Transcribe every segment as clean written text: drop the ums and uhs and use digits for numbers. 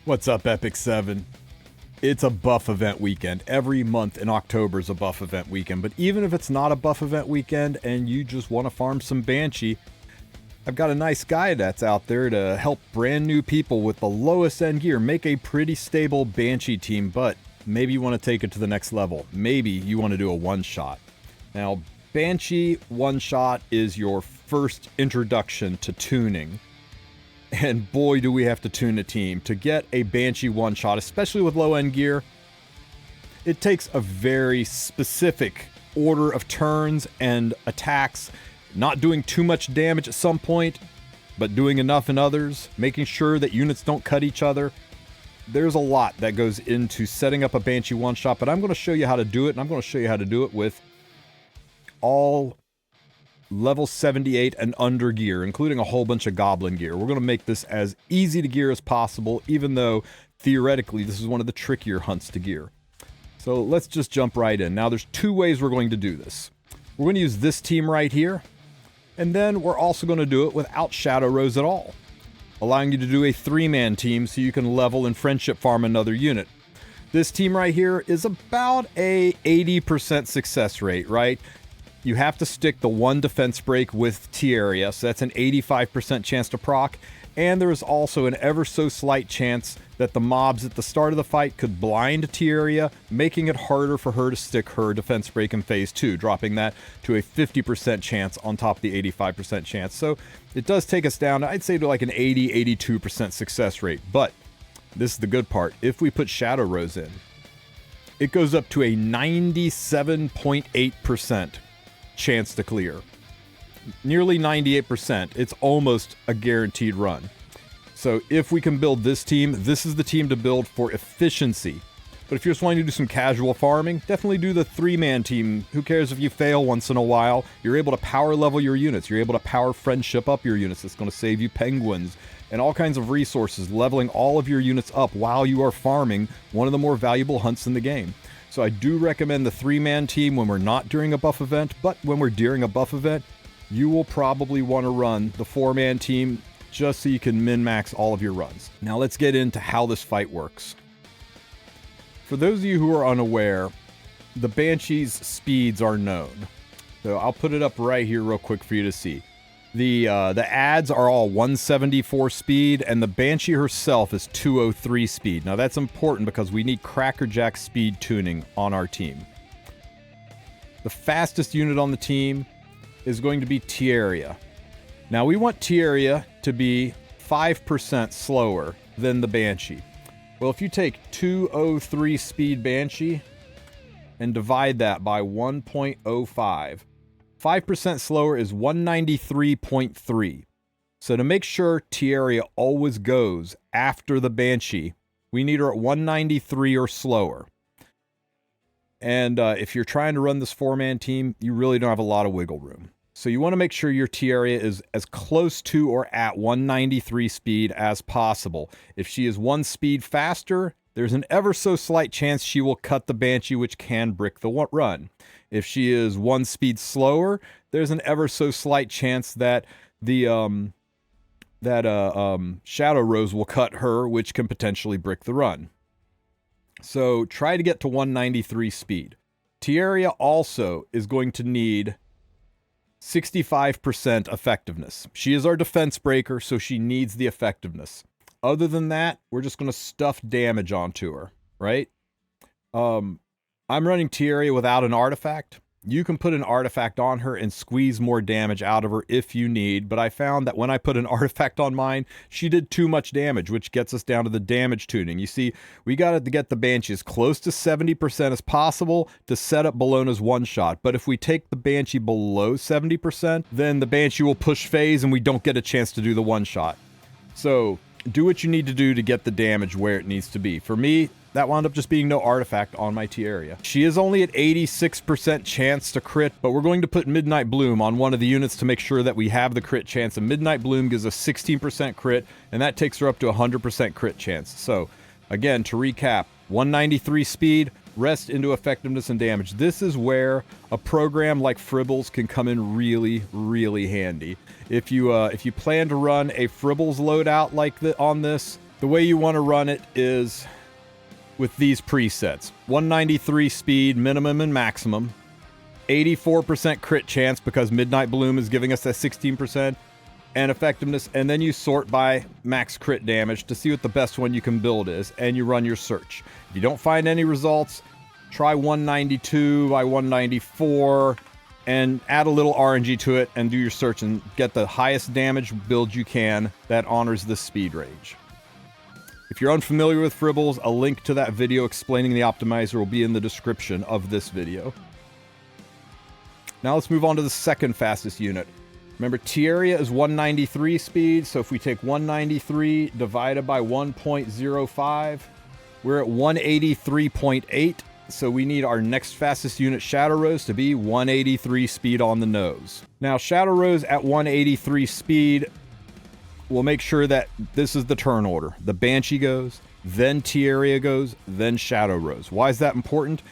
What's up, Epic 7? It's a buff event weekend. Every month in October is a buff event weekend. But even if it's not a buff event weekend and you just want to farm some Banshee, I've got a nice guide that's out there to help brand new people with the lowest end gear make a pretty stable Banshee team. But maybe you want to take it to the next level. Maybe you want to do a one-shot. Now, Banshee one-shot is your first introduction to tuning. And boy, do we have to tune a team. To get a Banshee one-shot, especially with low-end gear, it takes a very specific order of turns and attacks, not doing too much damage at some point, but doing enough in others, making sure that units don't cut each other. There's a lot that goes into setting up a Banshee one-shot, but I'm going to show you how to do it, and I'm going to show you how to do it with all level 78 and under gear, including a whole bunch of goblin gear. We're going to make this as easy to gear as possible, even though theoretically this is one of the trickier hunts to gear. So let's just jump right in. Now there's two ways we're going to do this. We're going to use this team right here, and then we're also going to do it without Shadow Rose at all, allowing you to do a three-man team so you can level and friendship farm another unit. This team right here is about a 80% success rate, right? You have to stick the one defense break with Tieria, so that's an 85% chance to proc, and there is also an ever so slight chance that the mobs at the start of the fight could blind Tieria, making it harder for her to stick her defense break in phase 2, dropping that to a 50% chance on top of the 85% chance. So it does take us down, I'd say, to like an 80-82% success rate, but this is the good part. If we put Shadow Rose in, it goes up to a 97.8% chance to clear. Nearly 98%. It's almost a guaranteed run. So if we can build this team, this is the team to build for efficiency. But if you're just wanting to do some casual farming, definitely do the three-man team. Who cares if you fail once in a while? You're able to power level your units. You're able to power friendship up your units. It's going to save you penguins and all kinds of resources, leveling all of your units up while you are farming one of the more valuable hunts in the game. So I do recommend the three-man team when we're not during a buff event, but when we're during a buff event, you will probably want to run the four-man team just so you can min-max all of your runs. Now let's get into how this fight works. For those of you who are unaware, the Banshee's speeds are known. So I'll put it up right here real quick for you to see. The ads are all 174 speed, and the Banshee herself is 203 speed. Now that's important because we need crackerjack speed tuning on our team. The fastest unit on the team is going to be Tieria. Now we want Tieria to be 5% slower than the Banshee. Well, if you take 203 speed Banshee and divide that by 1.05, 5% slower is 193.3. So to make sure Tieria always goes after the Banshee, we need her at 193 or slower. And if you're trying to run this four-man team, you really don't have a lot of wiggle room. So you want to make sure your Tieria is as close to or at 193 speed as possible. If she is one speed faster, there's an ever so slight chance she will cut the Banshee, which can brick the run. If she is one speed slower, there's an ever so slight chance that the Shadow Rose will cut her, which can potentially brick the run. So try to get to 193 speed. Tieria also is going to need 65% effectiveness. She is our defense breaker, so she needs the effectiveness. Other than that, we're just going to stuff damage onto her, right? I'm running Tieria without an artifact. You can put an artifact on her and squeeze more damage out of her if you need, but I found that when I put an artifact on mine, she did too much damage, which gets us down to the damage tuning. You see, we got to get the Banshee as close to 70% as possible to set up Bellona's one-shot, but if we take the Banshee below 70%, then the Banshee will push phase and we don't get a chance to do the one-shot. So do what you need to do to get the damage where it needs to be. For me, that wound up just being no artifact on my Tieria. She is only at 86% chance to crit, but we're going to put Midnight Bloom on one of the units to make sure that we have the crit chance. And Midnight Bloom gives a 16% crit, and that takes her up to 100% crit chance. So, again, to recap, 193 speed, rest into effectiveness and damage. This is where a program like Fribbles can come in really, really handy. If you plan to run a Fribbles loadout like on this, The way you want to run it is with these presets. 193 speed, minimum and maximum. 84% crit chance because Midnight Bloom is giving us that 16%. And effectiveness, and then you sort by max crit damage to see what the best one you can build is, and you run your search. If you don't find any results, try 192 by 194 and add a little RNG to it and do your search and get the highest damage build you can that honors the speed range. If you're unfamiliar with Fribbles, a link to that video explaining the optimizer will be in the description of this video. Now let's move on to the second fastest unit. Remember, Tieria is 193 speed, so if we take 193 divided by 1.05, we're at 183.8, so we need our next fastest unit, Shadow Rose, to be 183 speed on the nose. Now, Shadow Rose at 183 speed, we'll make sure that this is the turn order. The Banshee goes, then Tieria goes, then Shadow Rose. Why is that important?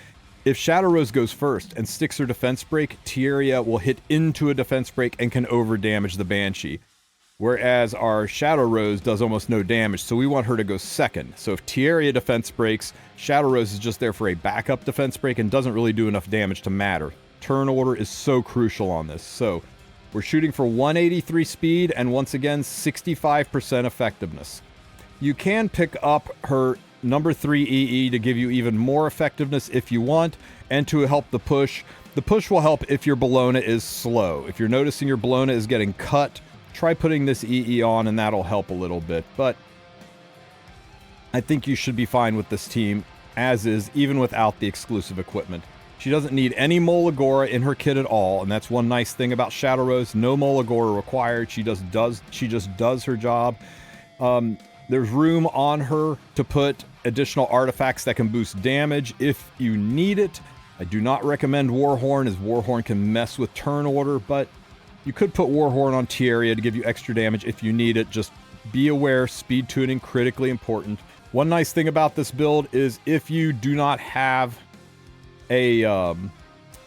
If Shadow Rose goes first and sticks her defense break, Tieria will hit into a defense break and can over-damage the Banshee. Whereas our Shadow Rose does almost no damage, so we want her to go second. So if Tieria defense breaks, Shadow Rose is just there for a backup defense break and doesn't really do enough damage to matter. Turn order is so crucial on this. So we're shooting for 183 speed and once again 65% effectiveness. You can pick up her number 3 EE to give you even more effectiveness if you want, and to help the push. The push will help if your Bellona is slow. If you're noticing your Bellona is getting cut, try putting this EE on and that'll help a little bit. But I think you should be fine with this team as is, even without the exclusive equipment. She doesn't need any Molagora in her kit at all, and that's one nice thing about Shadow Rose. No Molagora required. She just does her job. There's room on her to put additional artifacts that can boost damage if you need it. I do not recommend Warhorn, as Warhorn can mess with turn order, but you could put Warhorn on Tieria to give you extra damage if you need it. Just be aware, speed tuning, critically important. One nice thing about this build is if you do not have a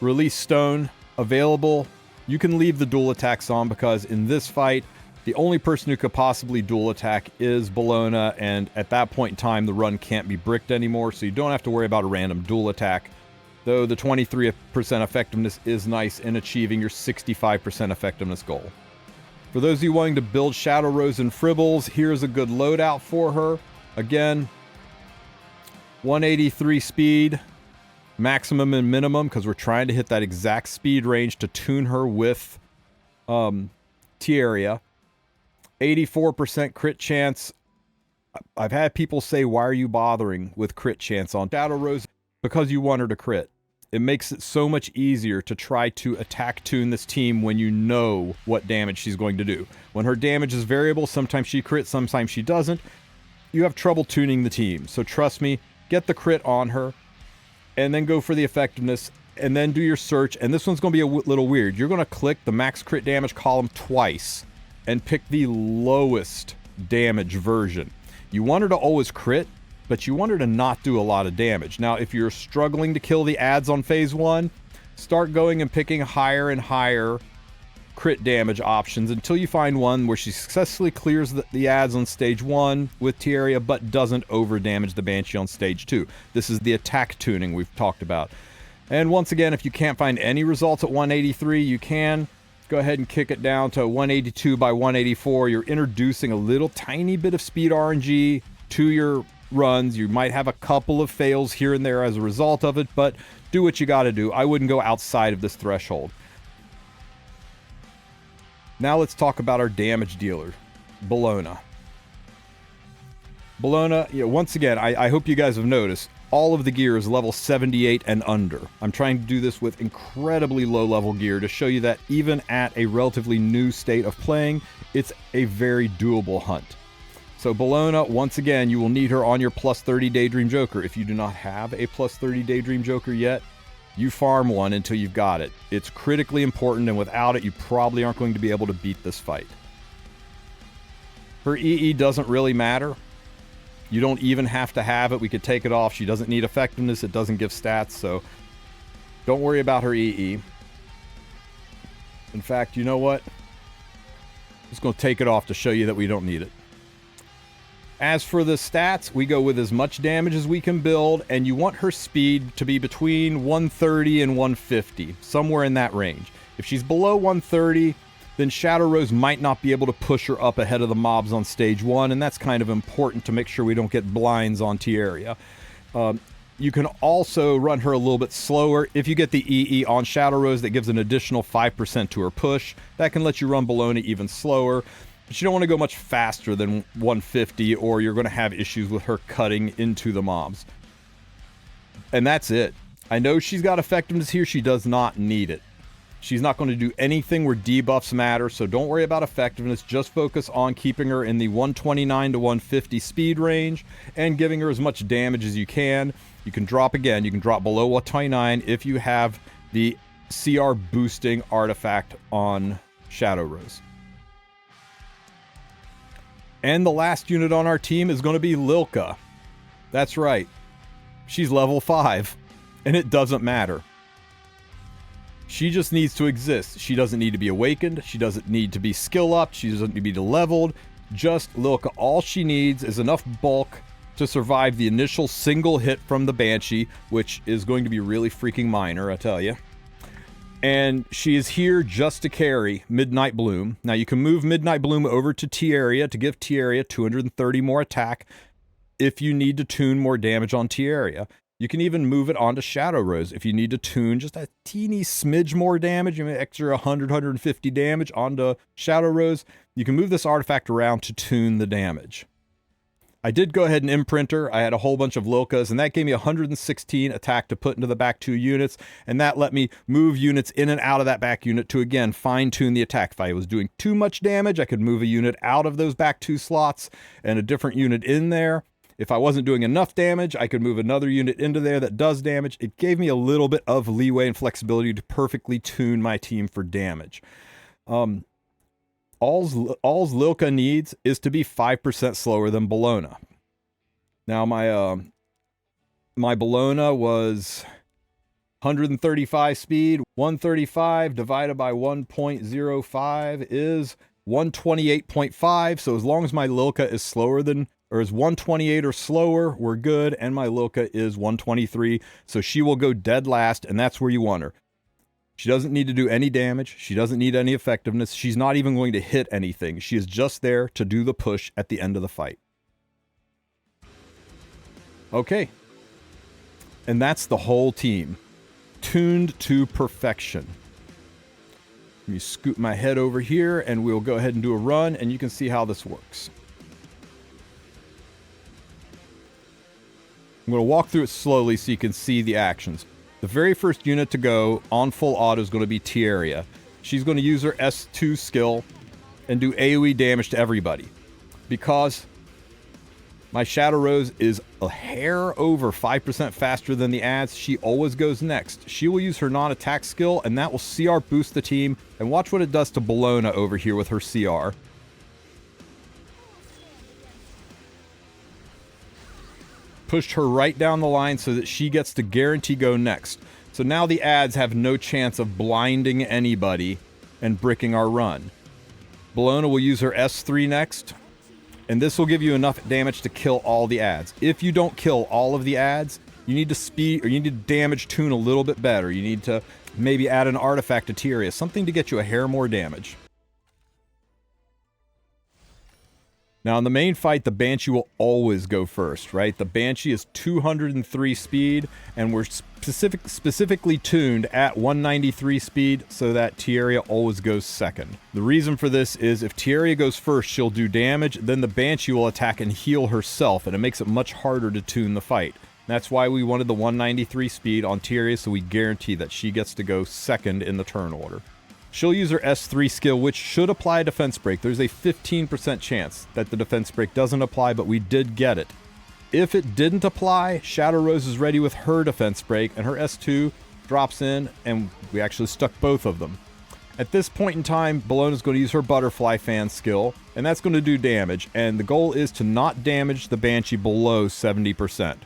release stone available, you can leave the dual attacks on, because in this fight, the only person who could possibly dual attack is Bellona, and at that point in time, the run can't be bricked anymore, so you don't have to worry about a random dual attack. Though the 23% effectiveness is nice in achieving your 65% effectiveness goal. For those of you wanting to build Shadow Rose and Fribbles, here's a good loadout for her. Again, 183 speed, maximum and minimum, because we're trying to hit that exact speed range to tune her with Tieria. 84% crit chance. I've had people say, why are you bothering with crit chance on Shadow Rose? Because you want her to crit. It makes it so much easier to try to attack tune this team when you know what damage she's going to do. When her damage is variable, sometimes she crits, sometimes she doesn't. You have trouble tuning the team. So trust me, get the crit on her, and then go for the effectiveness, and then do your search. And this one's going to be a little weird. You're going to click the max crit damage column twice and pick the lowest damage version. You want her to always crit, but you want her to not do a lot of damage. Now, if you're struggling to kill the ads on phase 1, start going and picking higher and higher crit damage options until you find one where she successfully clears the ads on stage 1 with Tieria, but doesn't over damage the Banshee on stage 2. This is the attack tuning we've talked about. And once again, if you can't find any results at 183, you can go ahead and kick it down to 182 by 184. You're introducing a little tiny bit of speed RNG to your runs. You might have a couple of fails here and there as a result of it, but do what you got to do. I wouldn't go outside of this threshold. Now let's talk about our damage dealer, Bellona. Bellona, once again, I hope you guys have noticed, all of the gear is level 78 and under. I'm trying to do this with incredibly low level gear to show you that even at a relatively new state of playing, it's a very doable hunt. So Bellona, once again, you will need her on your plus 30 Daydream Joker. If you do not have a plus 30 Daydream Joker yet, you farm one until you've got it. It's critically important, and without it, you probably aren't going to be able to beat this fight. Her EE doesn't really matter. You don't even have to have it. We could take it off. She doesn't need effectiveness. It doesn't give stats, so don't worry about her EE. In fact, you know what? I'm just going to take it off to show you that we don't need it. As for the stats, we go with as much damage as we can build, and you want her speed to be between 130 and 150, somewhere in that range. If she's below 130, then Shadow Rose might not be able to push her up ahead of the mobs on stage 1, and that's kind of important to make sure we don't get blinds on Tieria. You can also run her a little bit slower. If you get the EE on Shadow Rose, that gives an additional 5% to her push. That can let you run Bellona even slower. But you don't want to go much faster than 150, or you're going to have issues with her cutting into the mobs. And that's it. I know she's got effectiveness here. She does not need it. She's not going to do anything where debuffs matter, so don't worry about effectiveness. Just focus on keeping her in the 129 to 150 speed range and giving her as much damage as you can. You can drop again. You can drop below 129 if you have the CR boosting artifact on Shadow Rose. And the last unit on our team is going to be Lilka. That's right. She's level 5, and it doesn't matter. She just needs to exist. She doesn't need to be awakened. She doesn't need to be skill up. She doesn't need to be leveled. Just Lilka. All she needs is enough bulk to survive the initial single hit from the Banshee, which is going to be really freaking minor, I tell you. And she is here just to carry Midnight Bloom. Now, you can move Midnight Bloom over to Tieria to give Tieria 230 more attack if you need to tune more damage on Tieria. You can even move it onto Shadow Rose if you need to tune just a teeny smidge more damage, you know, extra 100, 150 damage onto Shadow Rose. You can move this artifact around to tune the damage. I did go ahead and imprint her. I had a whole bunch of Lilkas, and that gave me 116 attack to put into the back 2 units, and that let me move units in and out of that back unit to, again, fine-tune the attack. If I was doing too much damage, I could move a unit out of those back 2 slots and a different unit in there. If I wasn't doing enough damage, I could move another unit into there that does damage. It gave me a little bit of leeway and flexibility to perfectly tune my team for damage. All's Lilka needs is to be 5% slower than Bellona. Now, my Bellona was 135 speed. 135 divided by 1.05 is 128.5. So as long as my Lilka is slower than, or is 128 or slower, we're good. And my Lilka is 123. So she will go dead last, and that's where you want her. She doesn't need to do any damage. She doesn't need any effectiveness. She's not even going to hit anything. She is just there to do the push at the end of the fight. Okay. And that's the whole team. Tuned to perfection. Let me scoot my head over here, and we'll go ahead and do a run, and you can see how this works. I'm going to walk through it slowly so you can see the actions. The very first unit to go on full auto is going to be Tieria. She's going to use her S2 skill and do AoE damage to everybody. Because my Shadow Rose is a hair over 5% faster than the adds, she always goes next. She will use her non-attack skill, and that will CR boost the team. And watch what it does to Bellona over here with her CR. Pushed her right down the line so that she gets to guarantee go next. So now the adds have no chance of blinding anybody and bricking our run. Bellona will use her S3 next, and this will give you enough damage to kill all the adds. If you don't kill all of the adds, you need to speed, or you need to damage tune a little bit better. You need to maybe add an artifact to Tieria, something to get you a hair more damage. Now, in the main fight, the Banshee will always go first, right? The Banshee is 203 speed, and we're specifically tuned at 193 speed so that Tieria always goes second. The reason for this is if Tieria goes first, she'll do damage, then the Banshee will attack and heal herself, and it makes it much harder to tune the fight. That's why we wanted the 193 speed on Tieria, so we guarantee that she gets to go second in the turn order. She'll use her S3 skill, which should apply a defense break. There's a 15% chance that the defense break doesn't apply, but we did get it. If it didn't apply, Shadow Rose is ready with her defense break, and her S2 drops in, and we actually stuck both of them. At this point in time, Bellona's going to use her Butterfly Fan skill, and that's going to do damage, and the goal is to not damage the Banshee below 70%.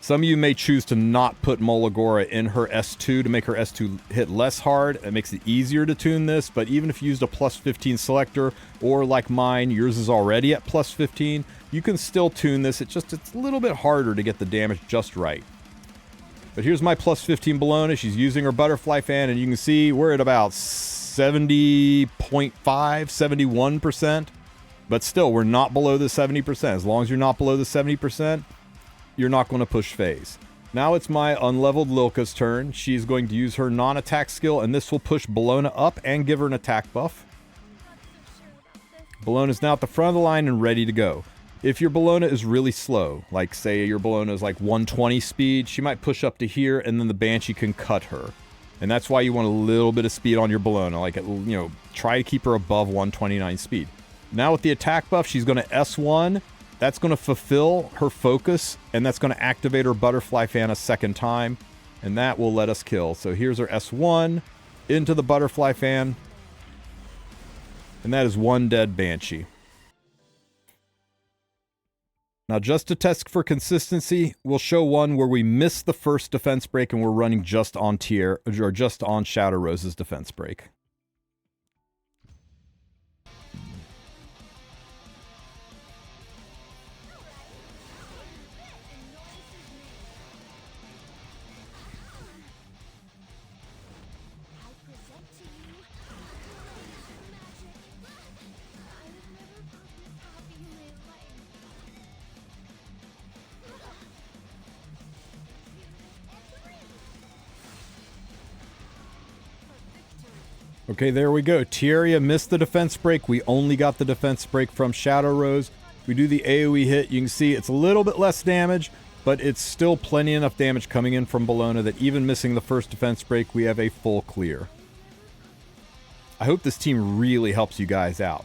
Some of you may choose to not put Molagora in her S2 to make her S2 hit less hard. It makes it easier to tune this, but even if you used a plus 15 selector, or like mine, yours is already at plus 15, you can still tune this. It's a little bit harder to get the damage just right. But here's my plus 15 Bellona. She's using her butterfly fan, and you can see we're at about 70.5, 71%. But still, we're not below the 70%. As long as you're not below the 70%, you're not going to push phase. Now it's my unleveled Lilka's turn. She's going to use her non-attack skill, and this will push Bellona up and give her an attack buff. Bellona's now at the front of the line and ready to go. If your Bellona is really slow, like say your Bellona is like 120 speed, she might push up to here, and then the Banshee can cut her. And that's why you want a little bit of speed on your Bellona. Like, try to keep her above 129 speed. Now with the attack buff, she's going to S1. That's going to fulfill her focus, and that's going to activate her butterfly fan a second time, and that will let us kill. So here's her S1 into the butterfly fan, and that is one dead Banshee. Now, just to test for consistency, we'll show one where we missed the first defense break and we're running just on Tieria, or just on Shadow Rose's defense break. Okay, there we go. Tieria missed the defense break. We only got the defense break from Shadow Rose. We do the AoE hit. You can see it's a little bit less damage, but it's still plenty enough damage coming in from Bellona that even missing the first defense break, we have a full clear. I hope this team really helps you guys out.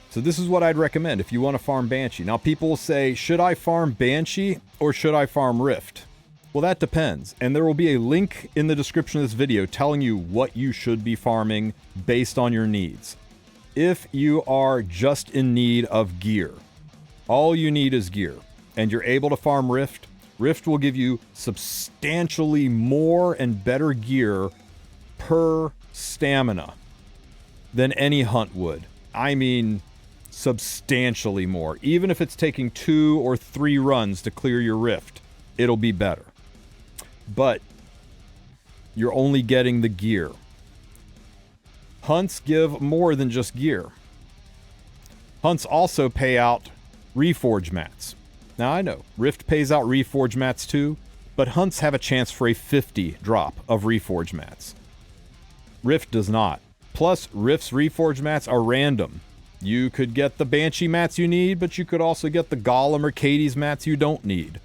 So this is what I'd recommend if you want to farm Banshee. Now people will say, should I farm Banshee or should I farm Rift? Well, that depends, and there will be a link in the description of this video telling you what you should be farming based on your needs. If you are just in need of gear, all you need is gear, and you're able to farm Rift, Rift will give you substantially more and better gear per stamina than any hunt would. I mean, substantially more. Even if it's taking 2 or 3 runs to clear your Rift, it'll be better. But you're only getting the gear. Hunts give more than just gear. Hunts also pay out Reforge mats. Now I know, Rift pays out Reforge mats too, but Hunts have a chance for a 50 drop of Reforge mats. Rift does not. Plus, Rift's Reforge mats are random. You could get the Banshee mats you need, but you could also get the Golem or Katie's mats you don't need.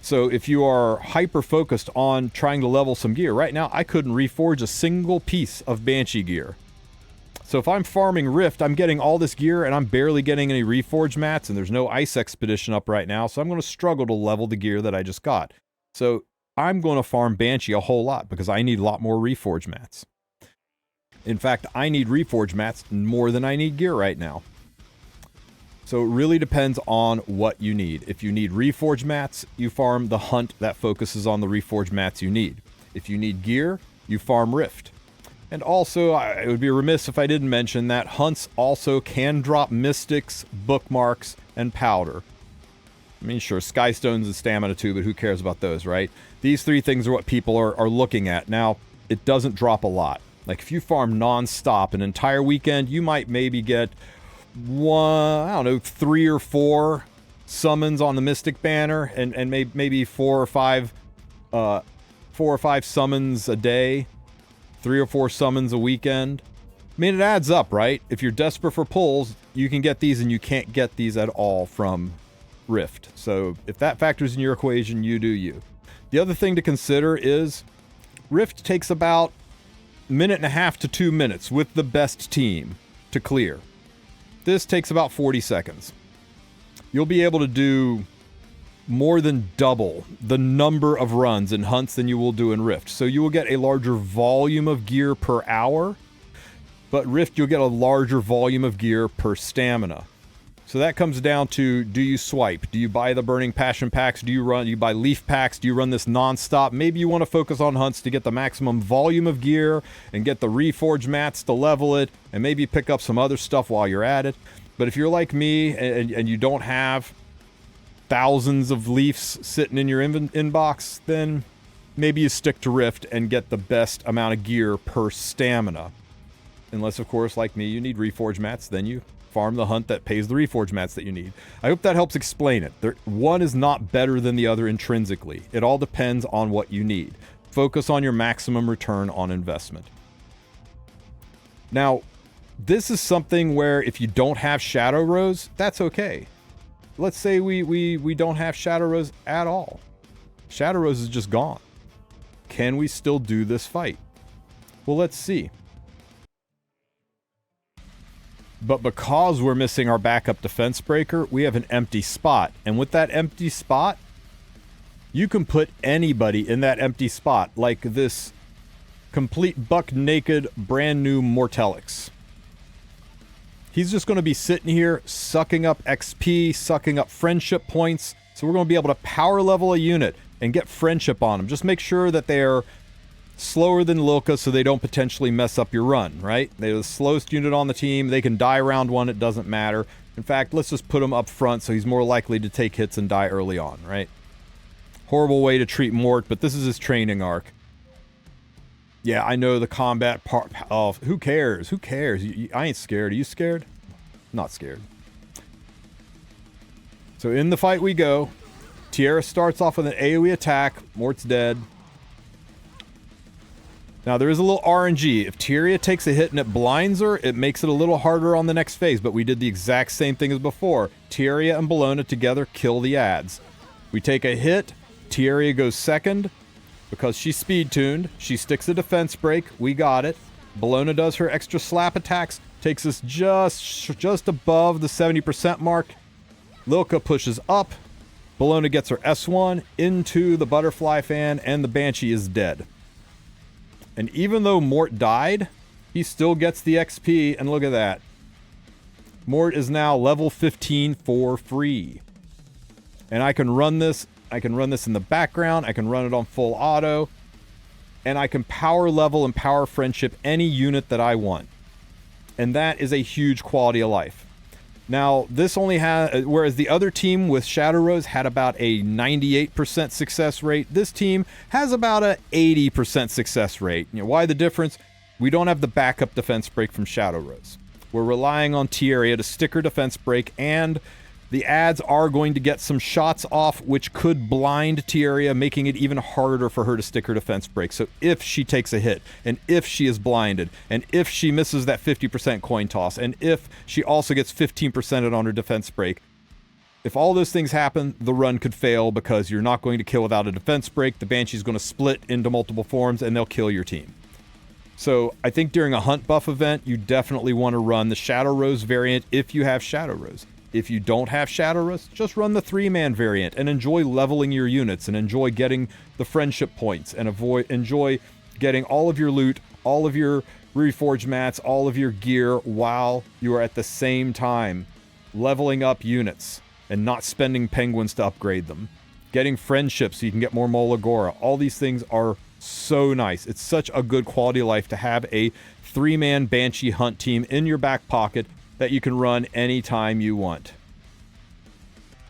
So if you are hyper-focused on trying to level some gear, right now I couldn't reforge a single piece of Banshee gear. So if I'm farming Rift, I'm getting all this gear and I'm barely getting any reforge mats, and there's no Ice Expedition up right now, so I'm going to struggle to level the gear that I just got. So I'm going to farm Banshee a whole lot because I need a lot more reforge mats. In fact, I need reforge mats more than I need gear right now. So it really depends on what you need. If you need reforge mats, you farm the hunt that focuses on the reforge mats you need. If you need gear, you farm Rift. And also, it would be remiss if I didn't mention that hunts also can drop mystics, bookmarks, and powder. I mean, sure, Skystones and stamina too, but who cares about those, right? These 3 things are what people are looking at. Now, it doesn't drop a lot. Like, if you farm non-stop an entire weekend, you might maybe get 3 or 4 summons on the Mystic banner, and maybe 4 or 5 summons a day, 3 or 4 summons a weekend. I mean, it adds up, right? If you're desperate for pulls, you can get these, and you can't get these at all from Rift. So if that factors in your equation, you do you. The other thing to consider is Rift takes about 1.5 to 2 minutes with the best team to clear. This takes about 40 seconds. You'll be able to do more than double the number of runs in hunts than you will do in Rift. So you will get a larger volume of gear per hour, but Rift you'll get a larger volume of gear per stamina. So that comes down to, do you swipe? Do you buy the Burning Passion packs? Do you buy leaf packs? Do you run this non-stop? Maybe you want to focus on hunts to get the maximum volume of gear and get the reforged mats to level it, and maybe pick up some other stuff while you're at it. But if you're like me and you don't have thousands of leafs sitting in your inbox, then maybe you stick to Rift and get the best amount of gear per stamina. Unless, of course, like me, you need reforged mats, then you farm the hunt that pays the reforged mats that you need. I hope that helps explain it. One is not better than the other intrinsically. It all depends on what you need. Focus on your maximum return on investment. Now, this is something where if you don't have Shadow Rose, that's okay. Let's say we don't have Shadow Rose at all. Shadow Rose is just gone. Can we still do this fight? Well, let's see. But because we're missing our backup defense breaker, we have an empty spot. And with that empty spot, you can put anybody in that empty spot, like this complete buck naked brand new Mortellix. He's just going to be sitting here sucking up XP, sucking up friendship points. So we're going to be able to power level a unit and get friendship on them. Just make sure that they're slower than Lilka so they don't potentially mess up your run, right? They're the slowest unit on the team. They can die round one. It doesn't matter. In fact, let's just put him up front so he's more likely to take hits and die early on, right? Horrible way to treat Mort, but this is his training arc. Yeah, I know the combat part. Oh, who cares? Who cares? I ain't scared. Are you scared? Not scared. So in the fight we go. Tieria starts off with an AoE attack. Mort's dead. Now, there is a little RNG. If Tieria takes a hit and it blinds her, it makes it a little harder on the next phase, but we did the exact same thing as before. Tieria and Bellona together kill the ads. We take a hit. Tieria goes second. Because she's speed-tuned, she sticks a defense break. We got it. Bellona does her extra slap attacks. Takes us just above the 70% mark. Lilka pushes up. Bellona gets her S1 into the butterfly fan, and the Banshee is dead. And even though Mort died, he still gets the XP, and look at that. Mort is now level 15 for free. And I can run this in the background, I can run it on full auto, and I can power level and power friendship any unit that I want. And that is a huge quality of life. Now, this only has, whereas the other team with Shadow Rose had about a 98% success rate, this team has about a 80% success rate. You know, why the difference? We don't have the backup defense break from Shadow Rose. We're relying on Tieria to stick her defense break, and the ads are going to get some shots off, which could blind Tieria, making it even harder for her to stick her defense break. So if she takes a hit, and if she is blinded, and if she misses that 50% coin toss, and if she also gets 15% on her defense break, if all those things happen, the run could fail because you're not going to kill without a defense break. The Banshee's going to split into multiple forms, and they'll kill your team. So I think during a hunt buff event, you definitely want to run the Shadow Rose variant if you have Shadow Rose. If you don't have Shadow Rose, just run the 3-man variant and enjoy leveling your units and enjoy getting the friendship points and enjoy getting all of your loot, all of your reforged mats, all of your gear while you are at the same time leveling up units and not spending penguins to upgrade them. Getting friendships so you can get more Molagora. All these things are so nice. It's such a good quality of life to have a 3-man Banshee hunt team in your back pocket that you can run anytime you want.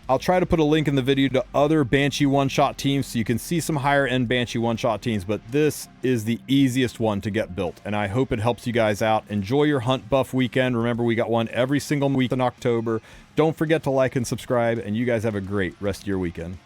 I'll try to put a link in the video to other Banshee one-shot teams so you can see some higher-end Banshee one-shot teams, but this is the easiest one to get built, and I hope it helps you guys out. Enjoy your hunt buff weekend. Remember, we got one every single week in October. Don't forget to like and subscribe, and you guys have a great rest of your weekend.